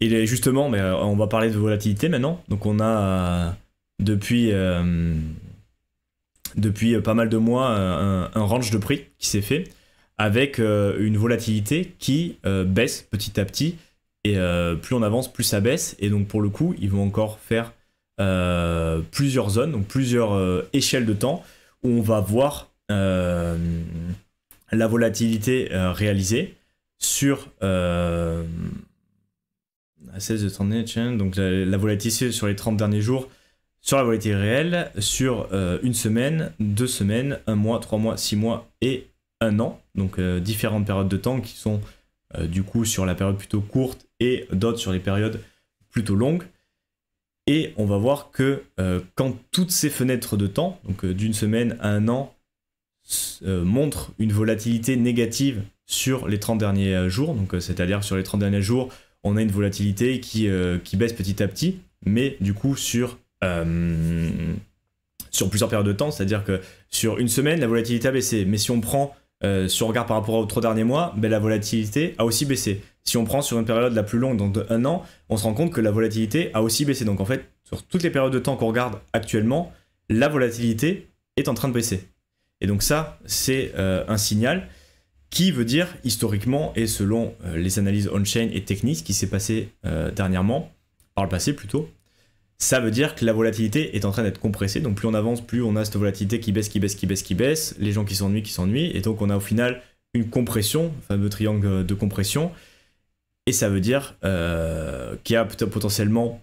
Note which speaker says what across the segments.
Speaker 1: Et justement, mais on va parler de volatilité maintenant. Donc on a depuis pas mal de mois un range de prix qui s'est fait avec une volatilité qui baisse petit à petit. Et plus on avance, plus ça baisse. Et donc pour le coup, ils vont encore faire plusieurs zones, donc plusieurs échelles de temps où on va voir la volatilité réalisée sur Assess the Trend Chain, donc la volatilité sur les 30 derniers jours, sur la volatilité réelle, sur une semaine, 2 semaines, 1 mois, 3 mois, 6 mois et 1 an. Donc différentes périodes de temps qui sont du coup sur la période plutôt courte et d'autres sur les périodes plutôt longues. Et on va voir que quand toutes ces fenêtres de temps, donc d'une semaine à 1 an, montrent une volatilité négative sur les 30 derniers jours, donc c'est-à-dire sur les 30 derniers jours, on a une volatilité qui baisse petit à petit, mais du coup sur plusieurs périodes de temps, c'est-à-dire que sur une semaine, la volatilité a baissé, mais si on prend, si on regarde par rapport aux 3 derniers mois, ben, la volatilité a aussi baissé. Si on prend sur une période la plus longue, donc de 1 an, on se rend compte que la volatilité a aussi baissé. Donc en fait, sur toutes les périodes de temps qu'on regarde actuellement, la volatilité est en train de baisser. Et donc ça, c'est un signal qui veut dire, historiquement, et selon les analyses on-chain et techniques, ce qui s'est passé dernièrement, par le passé plutôt, ça veut dire que la volatilité est en train d'être compressée. Donc plus on avance, plus on a cette volatilité qui baisse, qui baisse, qui baisse, qui baisse, les gens qui s'ennuient, et donc on a au final une compression, le fameux triangle de compression, et ça veut dire qu'il y a potentiellement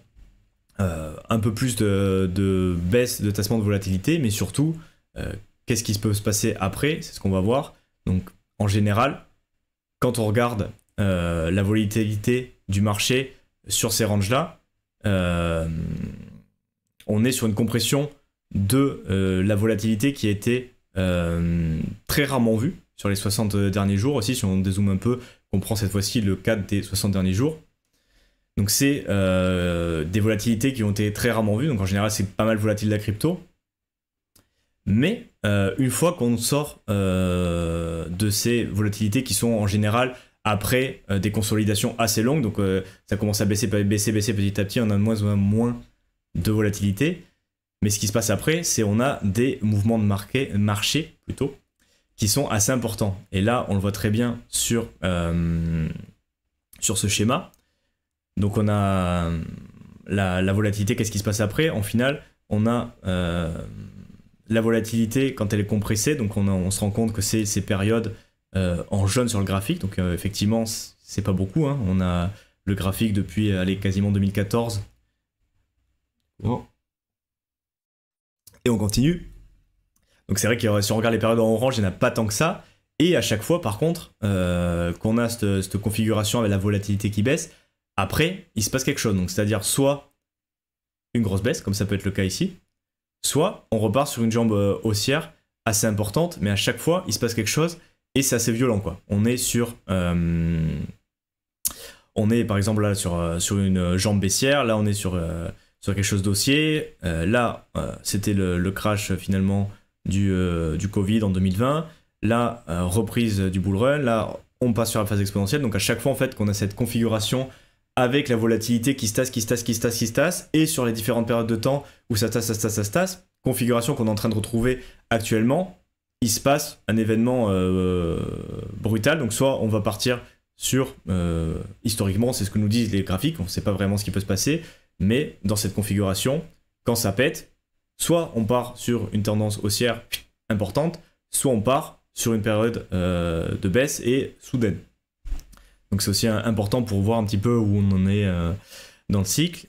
Speaker 1: un peu plus de baisse de tassement de volatilité, mais surtout, qu'est-ce qui peut se passer après, c'est ce qu'on va voir. Donc en général, quand on regarde la volatilité du marché sur ces ranges-là, on est sur une compression de la volatilité qui a été très rarement vue sur les 60 derniers jours aussi. Si on dézoome un peu, on prend cette fois-ci le cadre des 60 derniers jours. Donc c'est des volatilités qui ont été très rarement vues. Donc en général, c'est pas mal volatile la crypto. Mais une fois qu'on sort de ces volatilités qui sont en général après des consolidations assez longues, donc ça commence à baisser petit à petit, on a de moins en moins de volatilité. Mais ce qui se passe après, c'est on a des mouvements de marché plutôt, qui sont assez importants. Et là, on le voit très bien sur ce schéma. Donc on a la volatilité, qu'est-ce qui se passe après? En final, on a la volatilité quand elle est compressée, donc on se rend compte que c'est ces périodes en jaune sur le graphique, donc effectivement c'est pas beaucoup, hein. On a le graphique depuis quasiment 2014. Bon. Et on continue. Donc c'est vrai que si on regarde les périodes en orange, il n'y en a pas tant que ça, et à chaque fois par contre qu'on a cette configuration avec la volatilité qui baisse, après il se passe quelque chose, donc c'est-à-dire soit une grosse baisse, comme ça peut être le cas ici, soit on repart sur une jambe haussière assez importante, mais à chaque fois il se passe quelque chose et c'est assez violent quoi. On est par exemple là sur une jambe baissière, là on est sur quelque chose d'haussier, là c'était le crash finalement du Covid en 2020, là reprise du bull run, là on passe sur la phase exponentielle, donc à chaque fois en fait qu'on a cette configuration avec la volatilité qui se tasse, et sur les différentes périodes de temps où ça se tasse, configuration qu'on est en train de retrouver actuellement, il se passe un événement brutal, donc soit on va partir sur, historiquement c'est ce que nous disent les graphiques, on ne sait pas vraiment ce qui peut se passer, mais dans cette configuration, quand ça pète, soit on part sur une tendance haussière importante, soit on part sur une période de baisse et soudaine. Donc c'est aussi important pour voir un petit peu où on en est dans le cycle.